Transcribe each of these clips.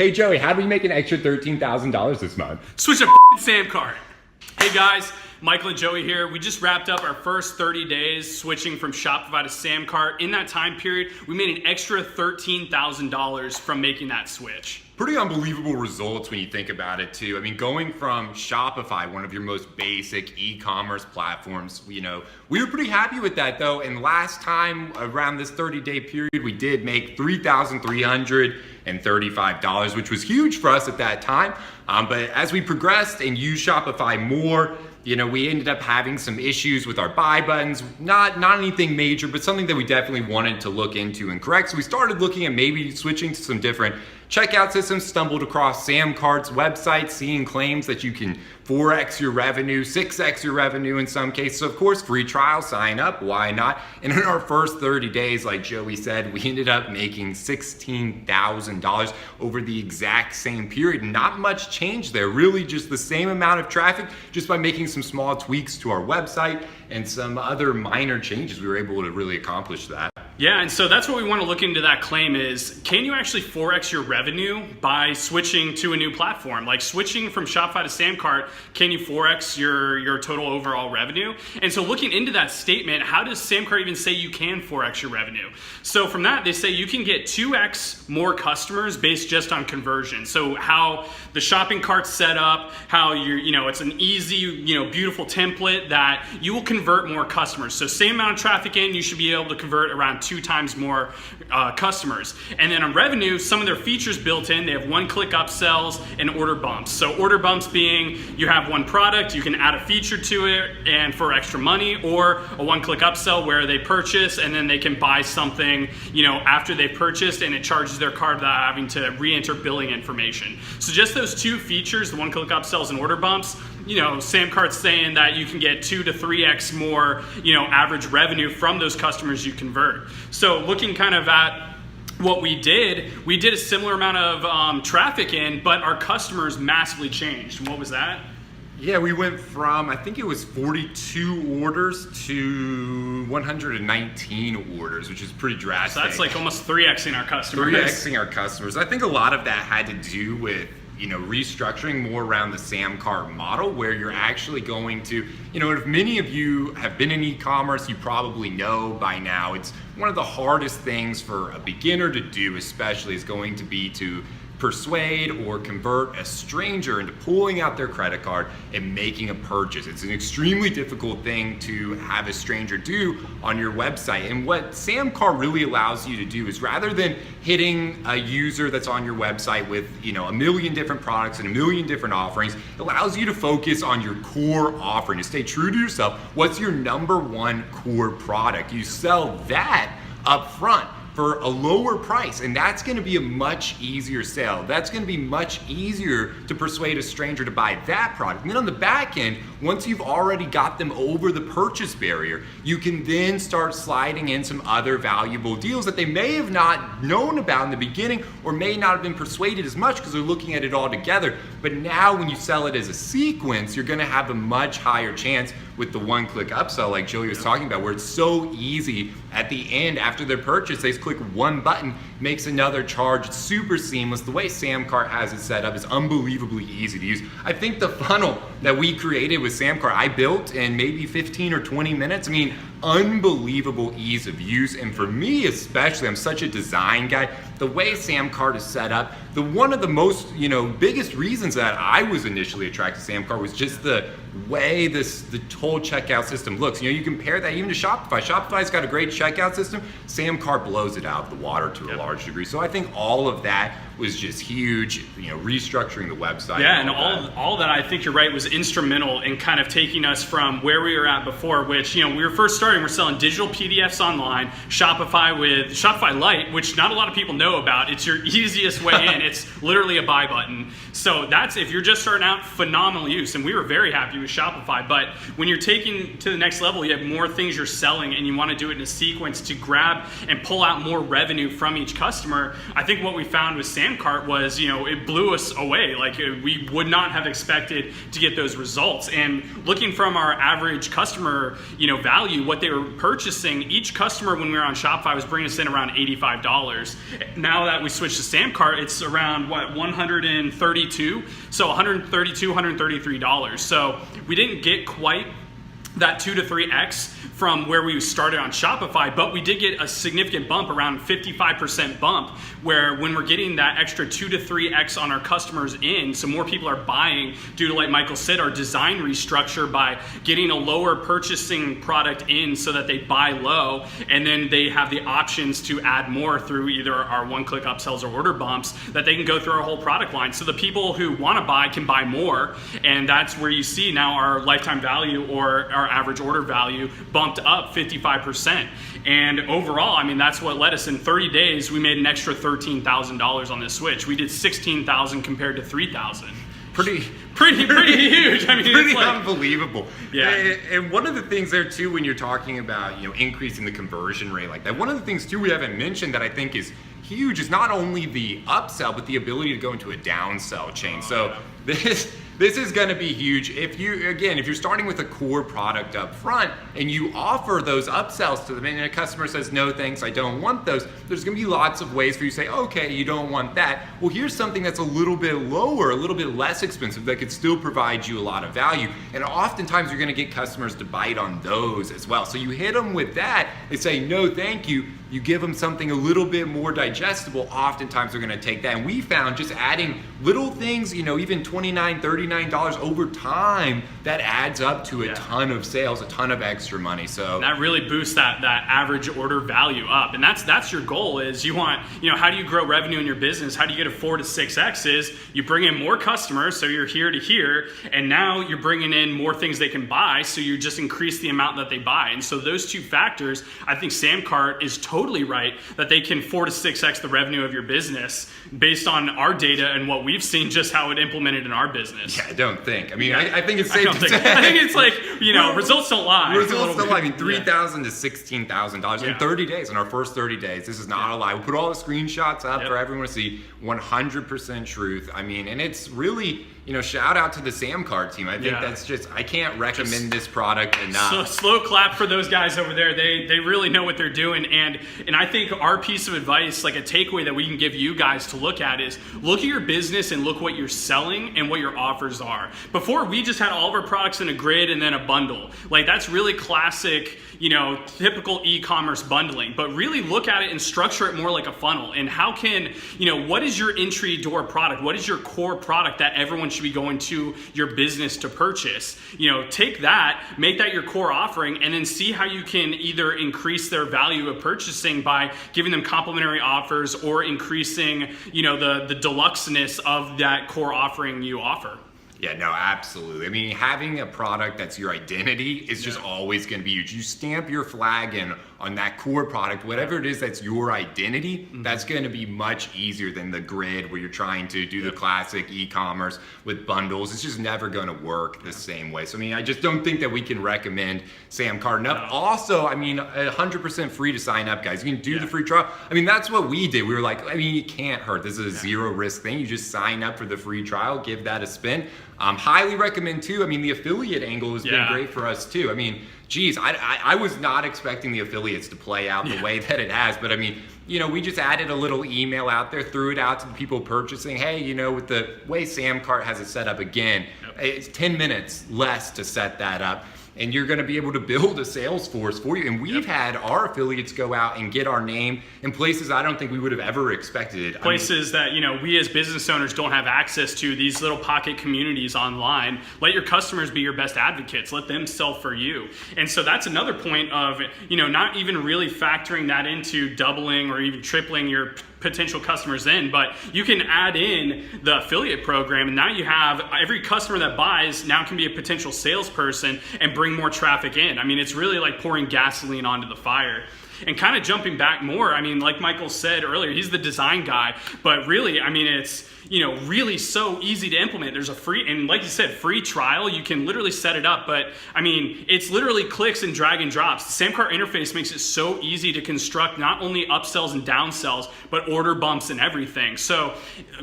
Hey Joey, how do we make an extra $13,000 this month? Switch to SamCart. Hey guys, Michael and Joey here. We just wrapped up our first 30 days switching from Shopify to SamCart. In that time period, we made an extra $13,000 from making that switch. Pretty unbelievable results when you think about it too. I mean, going from Shopify, one of your most basic e-commerce platforms, we were pretty happy with that though. And last time around this 30-day period, we did make $3,335, which was huge for us at that time. But as we progressed and used Shopify more, we ended up having some issues with our buy buttons, not anything major, but something that we definitely wanted to look into and correct. So we started looking at maybe switching to some different checkout systems, stumbled across SamCart's website, seeing claims that you can 4x your revenue, 6x your revenue in some cases. So of course, free trial, sign up, why not? And in our first 30 days, like Joey said, we ended up making $16,000 over the exact same period. Not much change there, really just the same amount of traffic, just by making some small tweaks to our website and some other minor changes, we were able to really accomplish that. Yeah, and so that's what we want to look into that claim is, can you actually 4x your revenue by switching to a new platform? Like switching from Shopify to SamCart, can you 4x your total overall revenue? And so looking into that statement, how does SamCart even say you can 4x your revenue? So from that, they say you can get 2x more customers based just on conversion. So how the shopping cart's set up, how it's an easy, beautiful template that you will convert more customers. So same amount of traffic in, you should be able to convert around 2 times more customers. And then on revenue, some of their features built in, they have one-click upsells and order bumps. So order bumps being you have one product, you can add a feature to it and for extra money, or a one-click upsell where they purchase and then they can buy something, after they purchased and it charges their card without having to re-enter billing information. So just those 2 features, the one-click upsells and order bumps, SamCart's saying that you can get 2 to 3x more, average revenue from those customers you convert. So looking kind of at what we did a similar amount of traffic in, but our customers massively changed. What was that? Yeah, we went from, I think it was 42 orders to 119 orders, which is pretty drastic. So that's like almost 3xing our customers. 3xing our customers. I think a lot of that had to do with restructuring more around the SamCart model, where you're actually going to, if many of you have been in e-commerce, you probably know by now, it's one of the hardest things for a beginner to do, especially, is going to be to persuade or convert a stranger into pulling out their credit card and making a purchase. It's an extremely difficult thing to have a stranger do on your website. And what SamCart really allows you to do is, rather than hitting a user that's on your website with a million different products and a million different offerings, it allows you to focus on your core offering, to stay true to yourself. What's your number one core product? You sell that up front for a lower price, and that's going to be a much easier sale. That's going to be much easier to persuade a stranger to buy that product. And then on the back end, once you've already got them over the purchase barrier, you can then start sliding in some other valuable deals that they may have not known about in the beginning, or may not have been persuaded as much because they're looking at it all together. But now when you sell it as a sequence, you're going to have a much higher chance with the one-click upsell, like Joey was talking about, where it's so easy at the end after their purchase, they just click one button, makes another charge. It's super seamless. The way SamCart has it set up is unbelievably easy to use. I think the funnel that we created with SamCart, I built in maybe 15 or 20 minutes. I mean, unbelievable ease of use. And for me especially, I'm such a design guy, the way SamCart is set up, one of the most, biggest reasons that I was initially attracted to SamCart was just the way the whole checkout system looks. You compare that even to Shopify. Shopify's got a great checkout system. SamCart blows it out of the water to a large degree. So I think all of that was just huge, restructuring the website. Yeah, and all that, I think you're right, was instrumental in kind of taking us from where we were at before, which, we were first starting, we're selling digital PDFs online, Shopify with Shopify Lite, which not a lot of people know about. It's your easiest way in. It's literally a buy button. So that's, if you're just starting out, phenomenal use. And we were very happy with Shopify. But when you're taking to the next level, you have more things you're selling and you want to do it in a sequence to grab and pull out more revenue from each customer. I think what we found with SamCart was, it blew us away. Like we would not have expected to get those results. And looking from our average customer, value, what they were purchasing, each customer when we were on Shopify was bringing us in around $85. Now that we switched to SamCart, it's around $132. So $132, $133. So we didn't get quite that 2 to 3x from where we started on Shopify, but we did get a significant bump, around 55% bump, where when we're getting that extra 2 to 3x on our customers in, so more people are buying due to, like Michael said, our design restructure by getting a lower purchasing product in so that they buy low, and then they have the options to add more through either our one-click upsells or order bumps, that they can go through our whole product line. So the people who want to buy can buy more, and that's where you see now our lifetime value or our average order value bumped up 55%. And overall, I mean, that's what led us in 30 days. We made an extra $13,000 on this switch. We did 16,000 compared to 3,000. Pretty huge. I mean, pretty it's like, unbelievable. Yeah. And one of the things there too, when you're talking about increasing the conversion rate like that, one of the things too we haven't mentioned that I think is huge is not only the upsell but the ability to go into a downsell chain. This is going to be huge. If you're starting with a core product up front and you offer those upsells to them and a customer says, no thanks, I don't want those, there's going to be lots of ways for you to say, okay, you don't want that. Well, here's something that's a little bit lower, a little bit less expensive that could still provide you a lot of value. And oftentimes you're going to get customers to bite on those as well. So you hit them with that, they say, no thank you. You give them something a little bit more digestible, oftentimes they're going to take that. And we found just adding little things, even $29, $39 over time, that adds up to a ton of sales, a ton of extra money. So and that really boosts that average order value up. And that's your goal is you want, how do you grow revenue in your business? How do you get a 4 to 6x is you bring in more customers, so you're here to here, and now you're bringing in more things they can buy, so you just increase the amount that they buy. And so those two factors, I think SamCart is totally right, that they can 4 to 6x the revenue of your business based on our data and what we've seen just how it implemented in our business. Yeah, I don't think. I mean, I think it's safe to say. I think it's like, results don't lie. Results don't lie. I mean, $3,000 to $16,000 in 30 days, in our first 30 days. This is not a lie. We put all the screenshots up for everyone to see. 100% truth. I mean, and it's really, shout out to the SamCart team. I think that's I can't recommend this product enough. So slow clap for those guys over there. They really know what they're doing. And I think our piece of advice, like a takeaway that we can give you guys to look at is look at your business and look what you're selling and what your offers are. Before, we just had all of our products in a grid and then a bundle. Like that's really classic, typical e-commerce bundling. But really look at it and structure it more like a funnel. And how can, what is your entry door product? What is your core product that everyone should be going to your business to purchase? Take that, make that your core offering, and then see how you can either increase their value of purchasing by giving them complimentary offers or increasing, the deluxeness of that core offering you offer. Yeah, no, absolutely. I mean, having a product that's your identity is just always going to be huge. You stamp your flag in on that core product, whatever it is that's your identity, that's going to be much easier than the grid where you're trying to do the classic e-commerce with bundles. It's just never going to work the same way. So, I mean, I just don't think that we can recommend SamCart enough. No. Also, I mean, 100% free to sign up, guys. You can do the free trial. I mean, that's what we did. We were like, I mean, you can't hurt. This is a zero risk thing. You just sign up for the free trial, give that a spin. Highly recommend too. I mean, the affiliate angle has been great for us too. I mean, geez, I was not expecting the affiliates to play out the way that it has, but I mean, we just added a little email out there, threw it out to the people purchasing. Hey, with the way SamCart has it set up again, it's 10 minutes less to set that up. And you're going to be able to build a sales force for you. And we've had our affiliates go out and get our name in places I don't think we would have ever expected. Places that, we as business owners don't have access to, these little pocket communities online. Let your customers be your best advocates. Let them sell for you. And so that's another point of, not even really factoring that into doubling or even tripling your potential customers in, but you can add in the affiliate program, and now you have every customer that buys now can be a potential salesperson and bring more traffic in. I mean, it's really like pouring gasoline onto the fire. And kind of jumping back more, I mean, like Michael said earlier, he's the design guy, but really, I mean, it's, really so easy to implement. There's a free, and like you said, free trial. You can literally set it up, but I mean, it's literally clicks and drag and drops. The SamCart interface makes it so easy to construct not only upsells and downsells, but order bumps and everything. So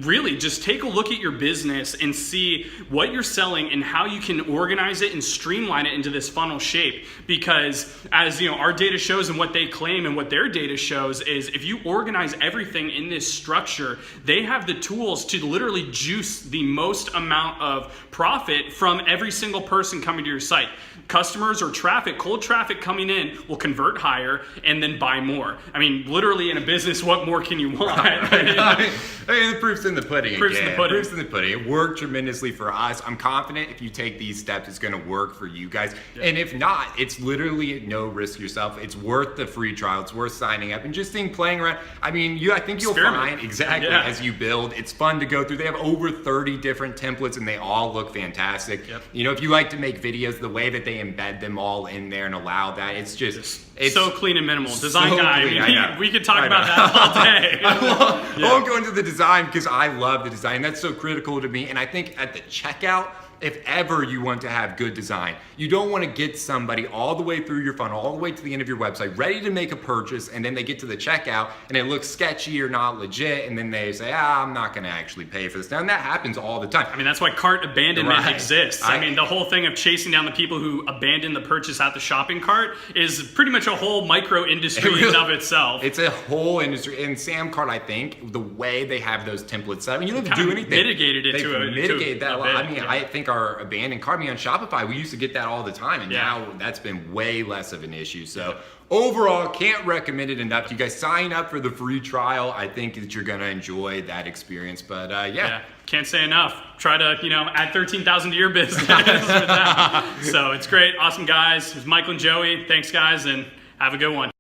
really just take a look at your business and see what you're selling and how you can organize it and streamline it into this funnel shape. Because as our data shows and what they claim and what their data shows is if you organize everything in this structure, they have the tools to literally juice the most amount of profit from every single person coming to your site. Customers or traffic, cold traffic coming in will convert higher and then buy more. I mean, literally in a business, what more can you want? I mean, the proof's in the pudding. Proof's in the pudding. Proof's in the pudding. It worked tremendously for us. I'm confident if you take these steps, it's going to work for you guys. Yeah. And if not, it's literally no risk yourself. It's worth the free trial. It's worth signing up and just playing around. I mean, I think you'll find exactly as you build. It's fun to go through. They have over 30 different templates and they all look fantastic. Yep. If you like to make videos, the way that they embed them all in there and allow that, it's so clean and minimal. Design so guy. Clean. I mean, we could talk about that all day. I won't go into the design because I love the design. That's so critical to me. And I think at the checkout, if ever you want to have good design, you don't want to get somebody all the way through your funnel, all the way to the end of your website, ready to make a purchase, and then they get to the checkout and it looks sketchy or not legit, and then they say, I'm not going to actually pay for this. Now, and that happens all the time. I mean, that's why cart abandonment exists. I mean, the whole thing of chasing down the people who abandon the purchase at the shopping cart is pretty much a whole micro industry in of itself. It's a whole industry. And SamCart, I think, the way they have those templates set up, you don't have to do anything. Mitigated it They've that a lot. Bit, I think our abandoned cart, on Shopify, we used to get that all the time, and now that's been way less of an issue. So overall, can't recommend it enough. You guys sign up for the free trial. I think that you're going to enjoy that experience. But can't say enough. Try to add 13,000 to your business with that. So it's great. Awesome guys. It was Michael and Joey. Thanks guys, and have a good one.